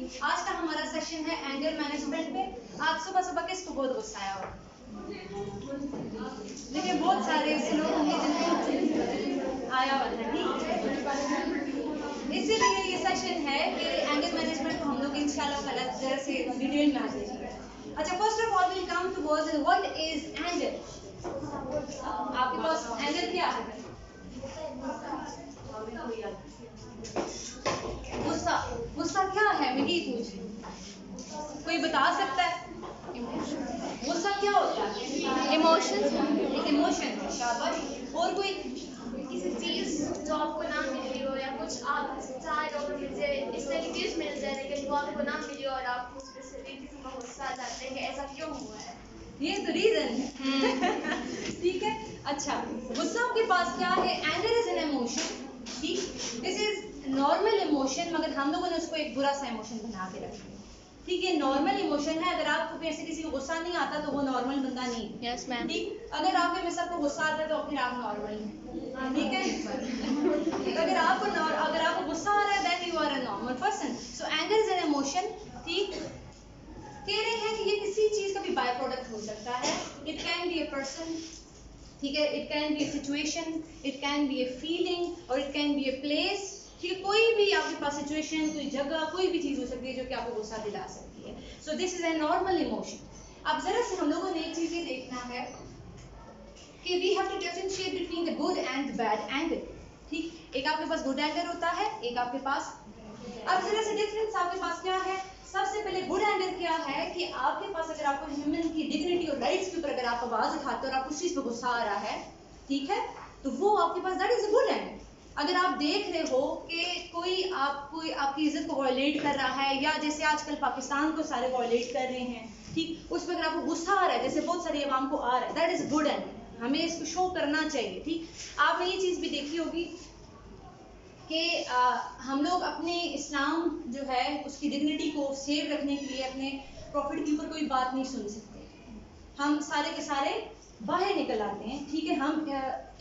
आज का हमारा सेशन है एंगर मैनेजमेंट पे। आज सुबह सुबह किसको बहुत गुस्सा आया हो? देखिए बहुत सारे ऐसे लोग होंगे जिनको आया हुआ था, ठीक। इसीलिए ये सेशन है कि एंगर मैनेजमेंट को हम लोग इंशाल्लाह कल जरा से डिटेल में आ जाएंगे। अच्छा, first of all will come towards what is anger. आपके पास एंगर क्या है? गुस्सा। गुस्सा क्या है? मैं ये पूछ रही हूँ, कोई बता सकता है? गुस्सा क्या होता है? इमोशंस। एक इमोशन है, शाबाश। और कोई? किसी चीज जो आपको ना मिली हो या कुछ आप चाह रहे हो कि मुझे इससे चीज मिल जाए लेकिन वो आपको ना मिली हो और आप उस पर से किसी को गुस्सा आ जाते हैं कि ऐसा क्यों हुआ है। ये तो रीजन है। ठीक है। अच्छा, गुस्सा आपके पास क्या है? एंगर इज एन इमोशन, ठीक। दिस इज नॉर्मल इमोशन, मगर हम लोगों ने उसको एक बुरा सा इमोशन बना के रखा है, ठीक है। नॉर्मल इमोशन है। अगर आपको ऐसे किसी को गुस्सा नहीं आता तो वो नॉर्मल बंदा नहीं है। Yes ma'am. ठीक। अगर आपके में सबको गुस्सा आता है तो फिर आप नॉर्मल हैं, ठीक है। अगर आपको गुस्सा आ रहा है then you are a normal person. So anger is an emotion, ठीक। कह रहे हैं कि ये किसी चीज का भी बाय प्रोडक्ट हो सकता है। It can be a person, ठीक है। It can be a situation, it can be a feeling और it can be a place, ठीक है। कोई भी आपके पास सिचुएशन, कोई जगह, कोई भी चीज हो सकती है जो कि आपको गुस्सा दिला सकती है। So this is a normal emotion. अब जरा से हम लोगों ने एक चीज ये देखना है कि we have to differentiate between the good and the bad anger, ठीक। एक आपके पास गुड एंगर होता है, एक आपके पास। अब जरा से डिफरेंस आपके पास क्या है? सबसे पहले गुड एंगर क्या है कि आपके पास अगर आपको ह्यूमन की डिग्निटी और राइट्स के ऊपर अगर आप आवाज उठाते हो और आपको उस चीज पर गुस्सा आ रहा है, ठीक है, तो वो आपके पास that is a good anger. अगर आप देख रहे हो कि कोई आपकी इज्जत को वायलेट कर रहा है, या जैसे आजकल पाकिस्तान को सारे वायलेट कर रहे हैं, ठीक, उस पर अगर आपको गुस्सा आ रहा है, जैसे बहुत सारी आवाम को आ रहा है, दैट इज गुड एंगर। हमें इसको शो करना चाहिए, ठीक। आपने ये चीज भी देखी होगी कि हम लोग अपने इस्लाम जो है उसकी डिग्निटी को सेव रखने के लिए अपने प्रॉफिट के ऊपर कोई बात नहीं सुन सकते। हम सारे के सारे बाहर निकल आते हैं, ठीक है। हम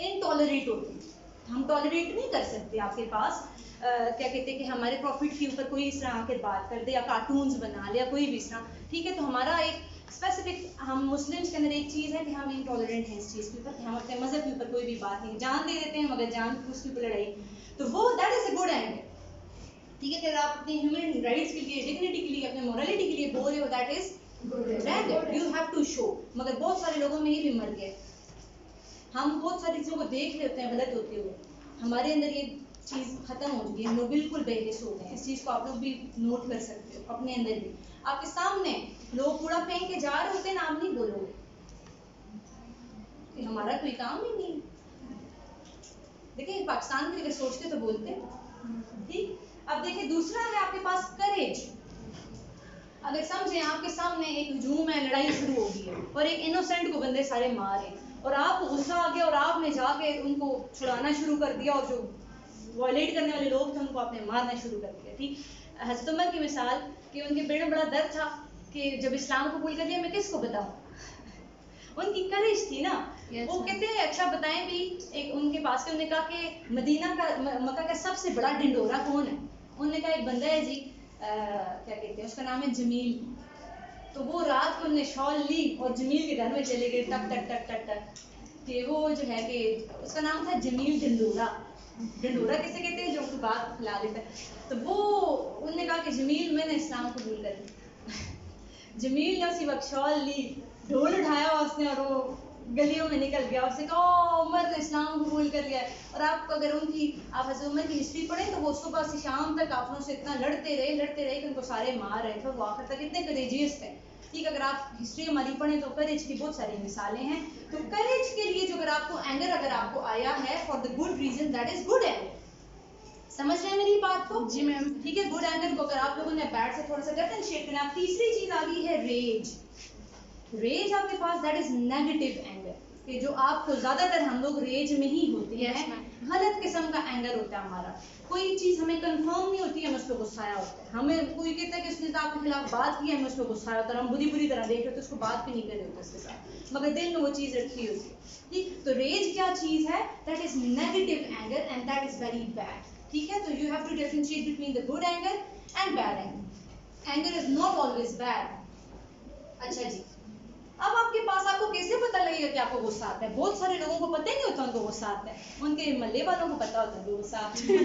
इनटॉलरेट होते हैं, हम टॉलरेट नहीं कर सकते आपके पास क्या कहते हैं कि हमारे प्रॉफिट के ऊपर कोई इस तरह आके बात कर दे या कार्टून्स बना ले या कोई भी इस तरह, ठीक है। तो हमारा एक स्पेसिफिक, हम मुस्लिम्स के अंदर एक चीज़ है कि हम इनटॉलरेंट हैं इस चीज़ के ऊपर, कि हम अपने मजहब के ऊपर कोई भी बात नहीं, जान दे देते हैं मगर जान उसके ऊपर लड़ाई, तो वो that is a good anger, ठीक है। अगर आप अपने ह्यूमन राइट्स के लिए, डिग्निटी के लिए, अपने मोरालिटी के लिए बोल रहे हो, that is good anger, you have to show. मगर बहुत सारे लोगों में ये भी मर गया, हम बहुत सारी चीज़ों को देख रहे होते हैं गलत होते हुए, हमारे अंदर ये चीज़ खत्म हो चुकी है, हम लोग बिल्कुल बेहिस हो गए हैं। इस चीज़ को आप लोग भी नोट कर सकते हो अपने अंदर भी। आपके सामने लोग कूड़ा फेंक के जा रहे होते हैं ना, आप नहीं बोलोगे कि हमारा कोई काम ही नहीं। देखिए पाकिस्तान के लिए सोचते तो बोलते, ठीक। अब देखिए दूसरा है आपके पास करेज। अगर समझे आपके सामने एक हुजूम है, लड़ाई शुरू हो गई है और एक इनोसेंट को बंदे सारे मारे और आपको गुस्सा आ गया और आपने जाके उनको छुड़ाना शुरू कर दिया और जो वायलेट करने वाले लोग थे उनको आपने मारना शुरू कर दिया, ठीक। हज़रत उमर की मिसाल कि उनके पेट में बड़ा दर्द था कि जब इस्लाम कबूल कर लिया मैं किसको बताऊं। उनकी करेज थी ना। वो कहते हैं अच्छा बताएं भी, एक उनके पास के, उन्होंने कहा कि मदीना का, मक्का का सबसे बड़ा ढिंडोरा कौन है? उन्होंने कहा एक बंदा है जी, क्या कहते हैं उसका नाम है जमील। तो वो रात को उन्होंने शॉल ली और जमील के घर में चले गए, टक टक टक टक टक, कि वो जो है कि उसका नाम था जमील ढिंडोरा। ढिंडोरा किसे कहते हैं? जो उनको बात फैला देता है। तो वो उन्होंने कहा कि जमील मैंने इस्लाम कबूल कर लिया। जमील ने उसी वक्त शॉल ली, ढोल उठाया उसने और वो गलियों में निकल गया, उसने कहा उमर ने इस्लाम कबूल कर लिया। और आप अगर उनकी आप हज़रत उमर की हिस्ट्री पढ़ें तो वो सुबह से शाम तक काफिरों से इतना लड़ते रहे कि उनको सारे मार रहे थे और वो आखिर तक इतने करेजियस थे, ठीक। अगर आप हिस्ट्री हमारी पढ़ें तो करेज की बहुत सारी मिसालें हैं। तो करेज के लिए जो अगर आपको एंगर अगर आपको आया है for the good reason, that is good anger. समझ रहे हैं मेरी बात को? जी मैम। ठीक है। गुड एंगर को अगर आप लोगों ने बैड से थोड़ा सा डिफरेंशिएट करना। तीसरी चीज आ गई है रेज। रेज आपके पास दैट इज नेगेटिव एंगर, कि जो आपको ज्यादातर हम लोग रेज में ही होती है, गलत किस्म का एंगर होता है हमारा। कोई चीज हमें कंफर्म नहीं होती है, हमें उस पर गुस्सा आया होता है। हमें कोई कहता है कि उसने तो आपके खिलाफ बात की है, हमें उस पर गुस्सा आया होता है, हम बुरी तरह देख रहे होते, उसको बात भी नहीं कर रहे होते उसके साथ, मगर दिल में वो चीज रखी होती है, ठीक। तो रेज क्या चीज है? That is negative anger and that is very bad, ठीक है। तो you have to differentiate between the good anger and bad anger. Anger is not always bad. अच्छा जी, अब आपके पास आपको कैसे पता लगेगा कि आपको गुस्सा आता है? बहुत सारे लोगों को पता ही नहीं होता उनको गुस्सा आता है, उनके महल्ले वालों को पता होता है उनको गुस्सा आता है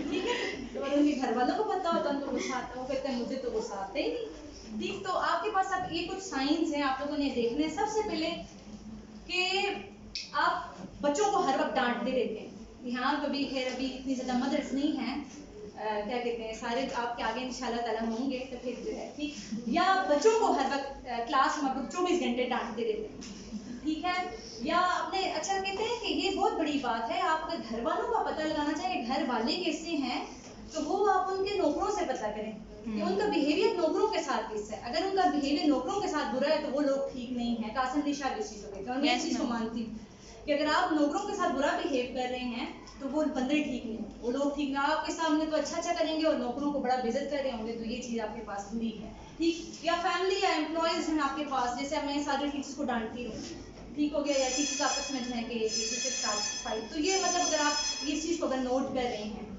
ठीक है, तो उनके घर वालों को पता होता है उनको गुस्सा आता है, वो कहते हैं मुझे तो गुस्सा आता ही नहीं। ठीक, तो आपके पास अब ये कुछ साइंस हैं आप लोगों ने देखने। सबसे पहले कि आप बच्चों को हर वक्त डांटते रहते हैं। यहाँ कभी खैर अभी इतनी ज़्यादा मदर्स नहीं हैं, क्या कहते हैं, सारे आपके आगे इंशाल्लाह ताला होंगे, तो फिर जो है ठीक, या बच्चों को हर वक्त क्लास में 24 घंटे डांटते रहते हैं, ठीक है, या अपने अच्छा कहते हैं कि ये बहुत बड़ी बात है, आप अगर घर वालों का पता लगाना चाहिए घर वाले कैसे हैं, तो वो आप उनके नौकरों से पता करें कि उनका बिहेवियर नौकरों के साथ कैसा है। अगर उनका बिहेवियर नौकरों के साथ बुरा है तो वो लोग ठीक नहीं है। कासिम निशा इस चीज़ को कहते हैं, और मैं इस चीज़ को मानती हूँ कि अगर आप नौकरों के साथ बुरा बिहेव कर रहे हैं तो वो बंदे ठीक नहीं, वो लोग ठीक नहीं। आपके सामने तो अच्छा करेंगे और नौकरों को बड़ा बेइज्जत कर रहे होंगे, तो ये चीज़ आपके पास बुरी है, ठीक। या फैमिली या एम्प्लॉयज़ हैं आपके पास, जैसे मैं सारे टीचर्स को डांटती हूँ, ठीक हो गया, या टीचर्स आपस में जो है कि फाइट, तो ये मतलब अगर आप इस चीज़ को अगर नोट कर रहे हैं,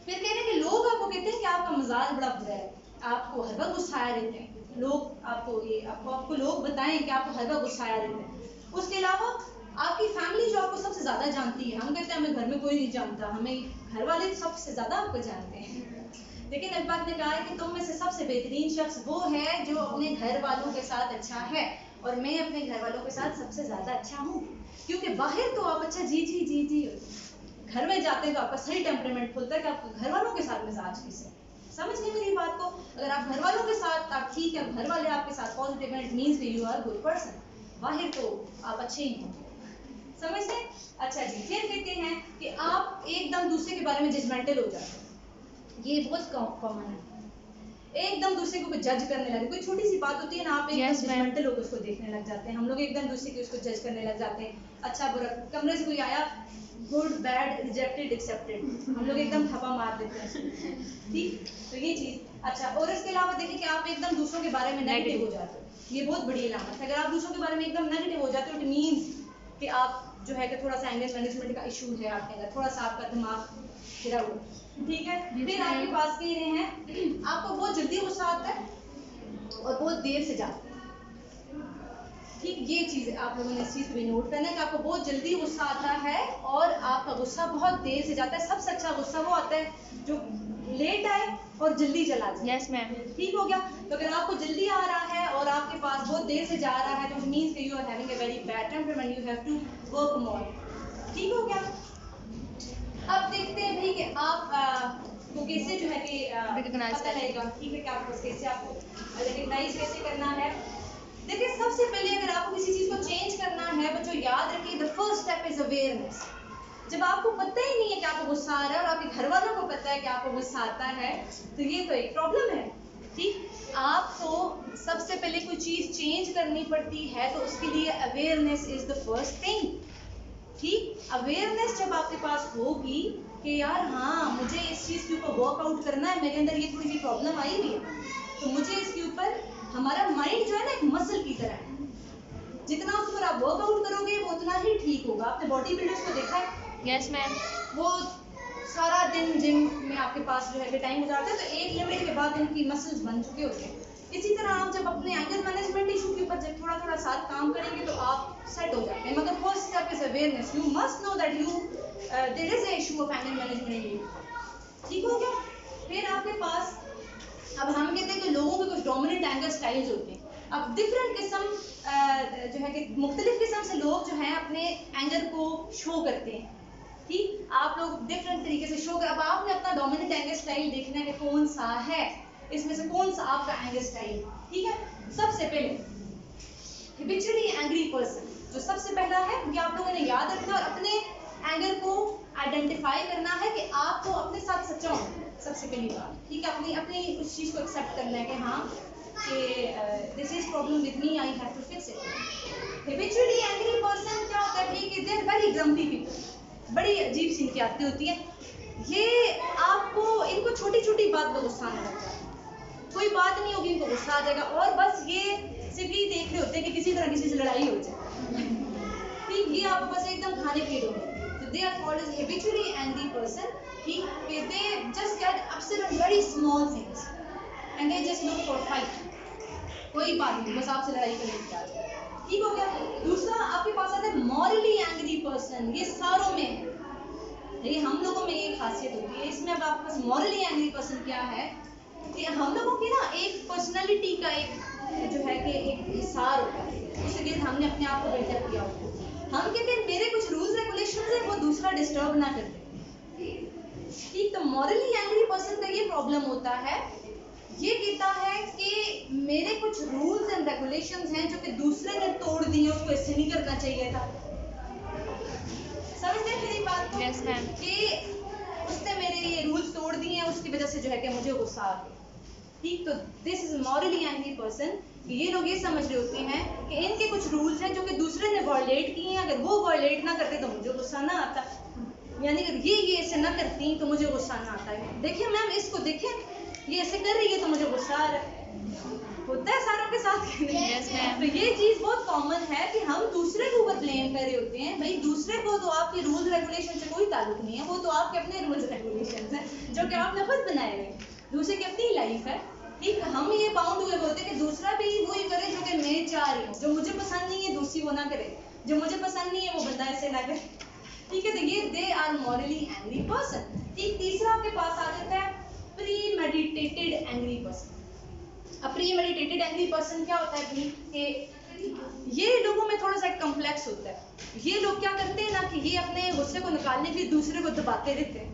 फिर कह रहे हैं कि लोग आपको कहते हैं कि आपका मिजाज बड़ा बुरा है, आपको हर वक्त गुस्साया रहते हैं, लोग आपको लोग बताएं कि आपको हर वक्त गुस्साया रहते हैं। उसके अलावा आपकी फैमिली जो आपको सबसे ज़्यादा जानती है, हम कहते हैं हमें घर में कोई नहीं जानता, हमें घर वाले सबसे ज़्यादा आपको जानते हैं, लेकिन नबी पाक ने कहा है कि तुम में से सबसे बेहतरीन शख्स वो है जो अपने घर वालों के साथ अच्छा है, और मैं अपने घर वालों के साथ सबसे ज़्यादा अच्छा हूँ। क्योंकि बाहर तो आप अच्छा जी जी जी जी, घर में जाते हैं तो आपका सही टेम्परामेंट खुलता है कि आपको घर वालों के साथ मिजाज कैसे, समझ गए मेरी बात को? अगर आप घर वालों के साथ आप ठीक है, घर वाले आपके साथ पॉजिटिव है, इट मींस कि यू आर गुड पर्सन, बाहर तो आप अच्छे ही हैं, समझ गए? अच्छा जी, फिर कहते हैं कि आप एकदम दूसरे के बारे में जजमेंटल हो जाते हैं, ये बहुत कॉमन है, एकदम दूसरे को जज करने लगे, कोई छोटी सी बात होती है ना, आप एकदम जजमेंटल होकर उसको देखने लग जाते हैं, हम लोग एकदम दूसरे की उसको जज करने लग जाते हैं, अच्छा बुरा, कमरे से कोई आया, गुड बैड रिजेक्टेड एक्सेप्टेड, हम लोग एकदम थप्पा मार देते हैं, ठीक, तो ये चीज़। अच्छा, और इसके अलावा देखिए कि आप एकदम दूसरों के बारे में नेगेटिव हो जाते हो, ये बहुत बड़ी अलामत है। अगर आप दूसरों के बारे में एकदम नेगेटिव हो जाते हो, इट मीन्स कि आप जो है कि थोड़ा सा एंगर मैनेजमेंट का इशू है आपके अंदर, थोड़ा सा आपका दिमाग गिरा हुआ, ठीक है। फिर आपके पास कह रहे हैं आपको बहुत जल्दी गुस्सा आता है और बहुत देर से जाता है, ठीक, ये चीज़ आप लोगों ने इस चीज़ को भी नोट करना है कि आपको बहुत जल्दी गुस्सा आता है और आपका गुस्सा बहुत देर से जाता है। सबसे अच्छा गुस्सा वो आता है जो लेट आए और जल्दी चला जाए। यस मैम, ठीक हो गया। तो अगर आपको जल्दी आ रहा है और आपके पास बहुत देर से जा रहा है तो इट मींस कि you are having a very bad temperament, you have to work more. ठीक हो गया। अब देखते हैं भाई कि आप को कैसे जो है कि पता लगेगा, ठीक है, कि आपको कैसे आपको रिकग्नाइज कैसे करना है। देखिए, सबसे पहले अगर आपको किसी चीज़ को चेंज करना है बच्चों, याद रखिए the first step is awareness. जब आपको पता ही नहीं है कि आपको गुस्सा आ रहा है और आपके घर वालों को पता है कि आपको गुस्सा आता है, तो ये तो एक प्रॉब्लम है। ठीक, आपको सबसे पहले कोई चीज़ चेंज करनी पड़ती है तो उसके लिए awareness is the first thing. ठीक, अवेयरनेस जब आपके पास होगी कि यार हाँ मुझे इस चीज़ के ऊपर वर्कआउट करना है, मेरे अंदर ये थोड़ी सी प्रॉब्लम आई हुई है, तो मुझे इसके ऊपर, हमारा माइंड जो है ना एक मसल की तरह है, जितना उस पर आप वर्कआउट करोगे वो उतना ही ठीक होगा। आपने बॉडी बिल्डर्स को देखा है? Yes ma'am. वो सारा दिन जिम में आपके पास जो है टाइम गुजारते हैं, तो एक लिमिट के बाद उनकी मसल्स बन चुके होते हैं। इसी तरह आप जब अपने एंगर मैनेजमेंट इशू के ऊपर जब थोड़ा थोड़ा साथ काम करेंगे तो आप सेट हो जाते हैं। मगर first step is awareness. You must know that you there is a issue of anger management in you. ठीक हो गया। फिर आपके पास, अब हम कहते हैं कि लोगों के कुछ डोमिनेंट एंगर स्टाइल्स होते हैं। अब डिफरेंट किस्म जो है कि मुख्तलिफ किस्म से लोग जो हैं अपने एंगर को शो करते हैं। ठीक, आप लोग डिफरेंट तरीके से शो कर, अब आपने अपना डोमिनेंट एंगर स्टाइल देखना है कि कौन सा है, इसमें से कौन सा आपका एंगर स्टाइल। ठीक है, सबसे पहले हैबिचुअली एंग्री पर्सन, जो सबसे पहला है ये आप लोगों ने याद रखना और अपने एंगर को आइडेंटिफाई करना है कि आपको अपने साथ सच्चा होना है, सबसे पहली बात। ठीक है, अपनी उस चीज़ को एक्सेप्ट करना है कि हाँ कि this is problem with me, I have to fix it. Habitually angry person क्या होता है कि they are very grumpy people, बड़ी अजीब सी इनकी आदतें होती हैं। ये आपको, इनको छोटी छोटी बात पर गुस्सा आने लगता है, कोई बात नहीं होगी इनको गुस्सा आ जाएगा और बस ये सिर्फ ही देख रहे होते हैं कि किसी तरह किसी से लड़ाई हो जाए। ठीक, ये आपको बस एकदम खाने पीने होंगे। तो they are called as habitually angry person. ठीक, they just get upset on very small things. And they just look for fight, कोई बात नहीं, बस आपसे लड़ाई करने की तैयार है। ठीक हो गया। दूसरा आपके पास आता है मॉरली एंग्री पर्सन, ये सारों में है, ये हम लोगों में ये खासियत होती है। इसमें अब आपके पास मॉरली एंग्री पर्सन क्या है कि हम लोगों की ना एक पर्सनालिटी का एक जो है कि एक हिसार होता है, उसके लिए हमने अपने आप को बिल्डअप किया होता है। हम कहते हैं मेरे कुछ रूल्स रेगुलेशंस है वो दूसरा डिस्टर्ब ना कर दे। ठीक, तो मॉरली एंग्री पर्सन का ये प्रॉब्लम होता है, ये कहता है कि मेरे कुछ रूल्स एंड रेगुलेशंस हैं जो कि दूसरे ने तोड़ दिए, उसको ऐसे नहीं करना चाहिए था। समझते हैं मेरी बात को? Yes, ma'am. कि उसने मेरे ये रूल्स तोड़ दिए हैं, उसकी वजह से जो है कि मुझे गुस्सा आ गया। ठीक, तो this is morally angry person. ये लोग ये समझ रहे होते हैं कि इनके कुछ रूल्स हैं जो कि दूसरे ने वायलेट किए हैं, अगर वो वायलेट ना करते तो मुझे गुस्सा ना आता, यानी अगर ये ऐसे ना करती तो मुझे गुस्सा ना आता है। देखिए मैम, इसको देखिए, ये ऐसे कर रही है तो मुझे गुस्सा आ रहा है। होता है सारों के साथ। Yes, ma'am. तो ये चीज बहुत कॉमन है कि हम दूसरे के ऊपर ब्लेम कर रहे होते हैं। भाई दूसरे को तो आपके रूल्स रेगुलेशन से कोई ताल्लुक नहीं है, वो तो आपके अपने रूल्स रेगुलेशन हैं जो कि आपने खुद बनाए हुए, दूसरे की अपनी लाइफ है। ठीक, हम ये बाउंड हुए होते हैं कि दूसरा भी वही करे जो कि मैं चाह रही हूँ, जो मुझे पसंद नहीं है दूसरी वो ना करे, जो मुझे पसंद नहीं है वो बंदा ऐसे ना करे। ठीक है, तो ये they are morally angry person. ठीक, तीसरा आपके पास आ जाता है प्रीमेडिटेटेड एंग्री पर्सन। अब प्रीमेडिटेटेड एंग्री पर्सन क्या होता है भाई कि ये लोगों में थोड़ा सा कॉम्प्लेक्स होता है। ये लोग क्या करते हैं ना कि ये अपने गुस्से को निकालने के लिए दूसरे को दबाते रहते हैं।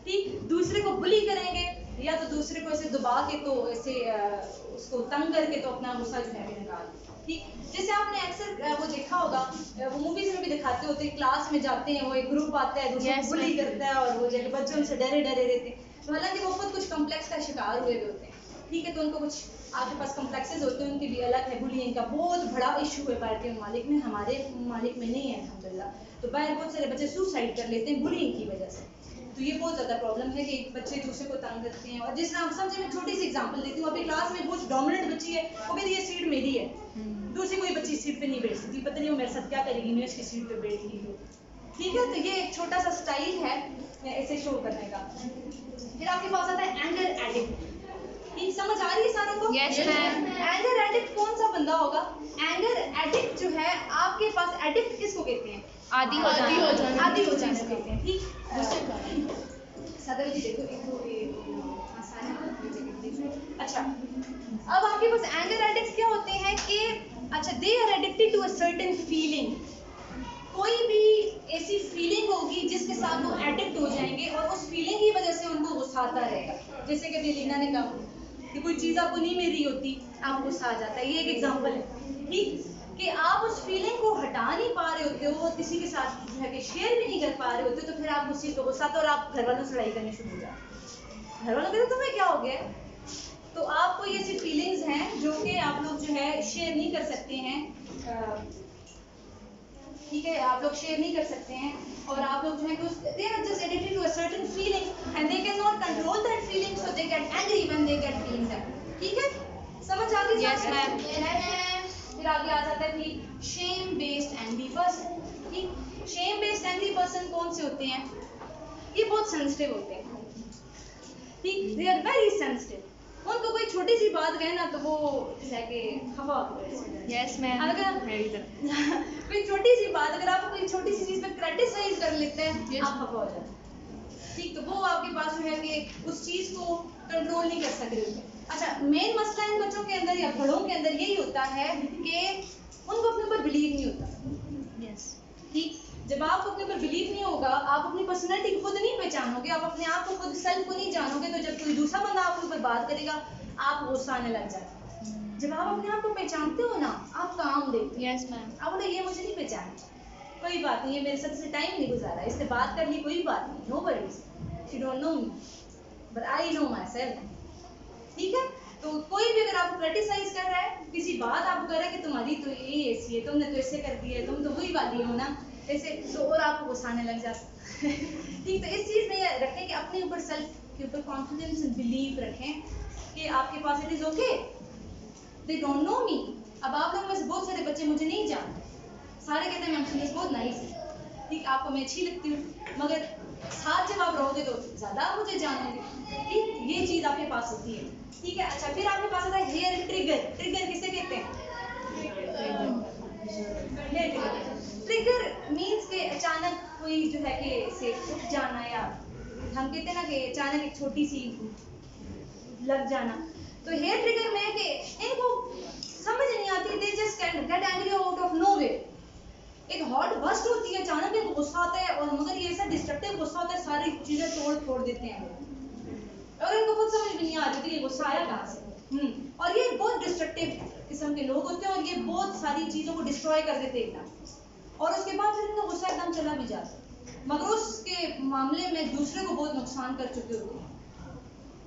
ठीक, दूसरे को बुली करेंगे या तो दूसरे को ऐसे दबा के तो ऐसे उसको तंग करके तो अपना गुस्सा जो है निकाल। ठीक, जैसे आपने अक्सर वो देखा होगा, वो मूवीज में भी दिखाते होते हैं, क्लास में जाते हैं, वो एक ग्रुप आता है, दूसरे को बुली करता है और वो जो बच्चे उनसे डरे डरे रहते हैं, तो हालांकि वो खुद कुछ कॉम्प्लेक्स का शिकार हुए होते हैं। ठीक है, तो उनको कुछ आपके पास कॉम्प्लेक्सेस होते हैं, उनके लिए अलग है। बुलिंग का बहुत बड़ा इशू है भारतीय ममालिक में, हमारे ममालिक में नहीं है अल्हम्दुलिल्लाह। तो बाहर बहुत सारे बच्चे सुसाइड कर लेते हैं बुलिंग की वजह से। तो ये बहुत ज़्यादा प्रॉब्लम है कि बच्चे दूसरे को तंग करते हैं। और जिस नाम समझे, मैं छोटी सी एग्जांपल देती हूँ, अपनी क्लास में बहुत डोमिनेंट बच्ची है, वो कहती है ये सीट मेरी है, दूसरी कोई बच्ची सीट पे नहीं बैठ सकती, पता नहीं वो मेरे साथ क्या करेगी, मैं उसकी सीट पे बैठ गई हूँ। ठीक है, तो ये एक छोटा सा स्टाइल है ऐसे शो करने का। फिर आपके पास आता है एंगर एडिक्ट। ठीक, समझ आ रही है सारों को? Yes, ma'am. एंगर एडिक्ट कौन सा बंदा होगा? एंगर एडिक्ट जो है आपके पास, एडिक्ट किसको कहते हैं? आदी हो जाना। आदी हो जाना कहते हैं। ठीक, सदर जी देखो अच्छा, अब आपके पास एंगर एडिक्ट्स क्या होते हैं कि अच्छा, they are addicted to a certain feeling. कोई भी ऐसी फीलिंग होगी जिसके साथ वो एडिक्ट हो जाएंगे और उस फीलिंग की वजह से उनको गुस्सा आता रहेगा। जैसे कि अभी लीना ने कहा कि कोई चीज़ आपको नहीं मिल रही होती, आपको गुस्सा आ जाता है, ये एक एग्जांपल है। ठीक, कि आप उस फीलिंग को हटा नहीं पा रहे होते हो, किसी के साथ जो है कि शेयर भी नहीं कर पा रहे होते, तो फिर आप उस चीज़ को गुस्सा आते और आप घर वालों से लड़ाई करने शुरू हो जाते। घर वालों कहते तुम्हें क्या हो गया? तो आपको ये ऐसी फीलिंग्स हैं जो कि आप लोग जो है शेयर नहीं कर सकते हैं। ठीक है, आप लोग शेयर नहीं कर सकते हैं और आप लोग जो है कि they are just addicted to a certain feeling and they cannot control that feeling, so they get angry when they get feeling that. ठीक है, समझ आ गई? Yes, ma'am. फिर आगे आ जाता है कि shame based angry person। ठीक, shame based angry person कौन से होते हैं? ये बहुत सेंसिटिव होते हैं। ठीक, they are very sensitive। उनको कोई छोटी सी बात कहे ना तो वो जैसे कि खफा हो जाते हैं। Yes, ma'am. अगर कोई छोटी सी बात, अगर आप कोई छोटी सी चीज पे क्रिटिसाइज कर लेते हैं, Yes. आप खफा हो जाते हैं। ठीक, तो वो आपके पास जो है कि उस चीज को कंट्रोल नहीं कर सक रहे होते। अच्छा, मेन मसला इन बच्चों के अंदर या बड़ों के अंदर यही होता है कि उनको अपने ऊपर बिलीव नहीं होता। Yes. ठीक, जब आपको अपने ऊपर बिलीव नहीं होगा, आप अपनी पर्सनैलिटी को खुद नहीं पहचानोगे, आप अपने आप को खुद सेल्फ को नहीं जानोगे, तो जब कोई दूसरा बंदा आपके ऊपर बात करेगा आप गुस्सा आने लग जाते हैं। जब आप अपने आप को पहचानते हो ना, आप काम देते हो। Yes, ma'am. आप बोले ये मुझे नहीं पहचाना, कोई बात नहीं, ये मेरे साथ से टाइम नहीं गुजारा, इससे बात कर ली, कोई बात नहीं, no worries, she don't know me but I know myself. ठीक है, तो कोई भी अगर आपको क्रिटिसाइज कर रहा है, किसी बात आपको कर रहा है कि तुम्हारी तो ये ऐसी है, तुमने तो ऐसे कर दिया है, तुम तो वही वाली हो ना ऐसे, तो और आपको गुस्साने लग जाता है। ठीक, तो इस चीज़ में ये रखें कि अपने ऊपर सेल्फ के ऊपर कॉन्फिडेंस एंड बिलीव रखें कि आपके पास it is okay, they don't know me. अब आप लोग में से बहुत सारे बच्चे मुझे नहीं जानते, सारे कहते हैं मैम सुनीस बहुत नाइस है, ठीक, आपको मैं अच्छी लगती हूँ, मगर साथ जब आप रहोगे तो ज़्यादा मुझे जानोगे। ठीक, ये चीज़ आपके पास होती है। ठीक है। अच्छा, फिर आपके पास आता है हेयर ट्रिगर। ट्रिगर किसे कहते हैं? ट्रिगर मीन्स के अचानक कोई जो है कि से उठ जाना, या हम कहते हैं ना कि अचानक एक छोटी सी लग जाना। तो हेयर ट्रिगर में कि इनको समझ नहीं आती, they just can get angry out of nowhere. एक हॉट बस्ट होती है, अचानक इनको गुस्सा आता है, और मगर ये ऐसा डिस्ट्रक्टिव गुस्सा होता है, सारी चीजें तोड़ फोड़ देते हैं और इनको खुद समझ भी नहीं आ रही कि ये गुस्सा आया कहाँ से। और ये बहुत डिस्ट्रक्टिव किस्म के लोग होते हैं, और ये बहुत सारी चीजों को डिस्ट्रॉय कर देते हैं एकदम, और उसके बाद फिर इनका गुस्सा एकदम चला भी जाता है, मगर उसके मामले में दूसरे को बहुत नुकसान कर चुके होते हैं,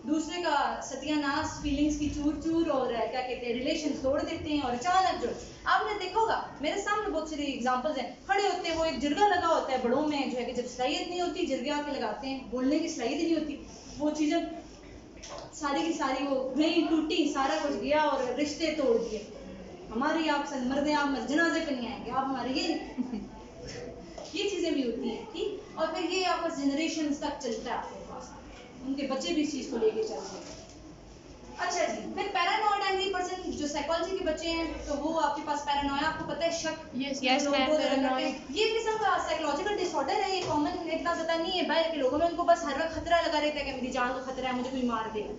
दूसरे का सत्यानाश, फीलिंग्स की चूर चूर, और क्या कहते हैं रिलेशन तोड़ देते हैं। और अचानक जो आपने देखा होगा, मेरे सामने बहुत सारी एग्जांपल्स हैं, खड़े होते हैं, वो एक जिरगा लगा होता है बड़ों में जो है कि जब सलाहियत नहीं होती, जिरगे आके लगाते हैं, बोलने की सलाहियत नहीं होती, वो चीज़ें सारी की सारी वो गई टूटी, सारा कुछ गया और रिश्ते तोड़ दिए। हमारी आप मर्द आप जनाजे पे नहीं आएंगे, आप हमारे ये चीज़ें भी होती हैं, ठीक। और फिर ये आपस जनरेशन तक चलता है, आपके पास उनके बच्चे भी इस चीज़ को लेके चलते हैं। अच्छा जी, फिर पैरानॉइड एंग्री पर्सन जो साइकोलॉजी के बच्चे हैं, तो वो आपके पास पैरानोया, आपको पता है शक, Yes, ये किस्म का साइकोलॉजिकल डिसऑर्डर है, ये कॉमन इतना ज़्यादा नहीं है बाहर के लोगों में, उनको बस हर वक्त खतरा लगा रहता है कि मेरी जान को खतरा है, मुझे कोई मार देगा।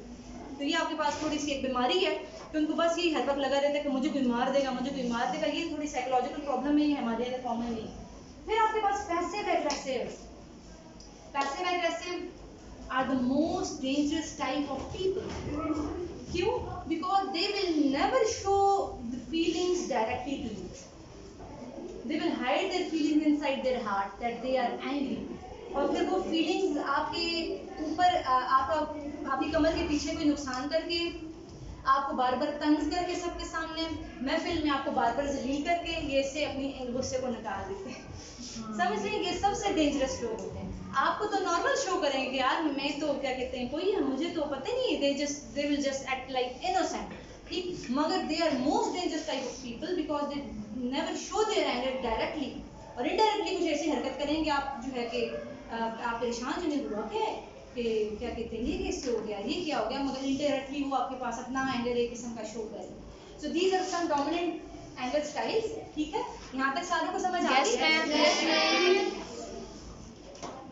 तो ये आपके पास थोड़ी सी एक बीमारी है कि उनको बस यही हर वक्त लगा रहता है कि मुझे कोई मार देगा, मुझे कोई मार देगा। ये थोड़ी साइकोलॉजिकल प्रॉब्लम है, हमारे लिए कॉमन नहीं है। फिर आपके पास passive aggressive. Passive aggressive are the most dangerous type of people. क्यों? Because they will never show the feelings directly to you. They will hide their feelings inside their heart that they are angry. और फिर वो feelings आपके ऊपर आपकी कमर के पीछे कोई नुकसान करके, आपको बार बार तंज करके, सबके सामने महफिल में आपको बार बार जलील करके, ये से अपनी गुस्से को निकाल देते हैं। समझ रहे हैं? ये सबसे डेंजरस लोग होते हैं। आपको तो नॉर्मल शो करेंगे कि यार मैं तो क्या कहते हैं कोई है, मुझे तो पता नहीं, they will just act like innocent, ठीक। मगर they are most dangerous type of people because they never show their anger directly, और इनडायरेक्टली कुछ ऐसी हरकत करेंगे आप जो है कि आप परेशान जो नहीं हुआ क्या कि क्या कहते हैं ये कैसे हो गया, ये क्या हो गया, मगर इनडायरेक्टली वो आपके पास अपना एंगर एक किस्म का शो करें। So these are some dominant anger styles, ठीक है। यहाँ तक सारों को समझ आ गई है?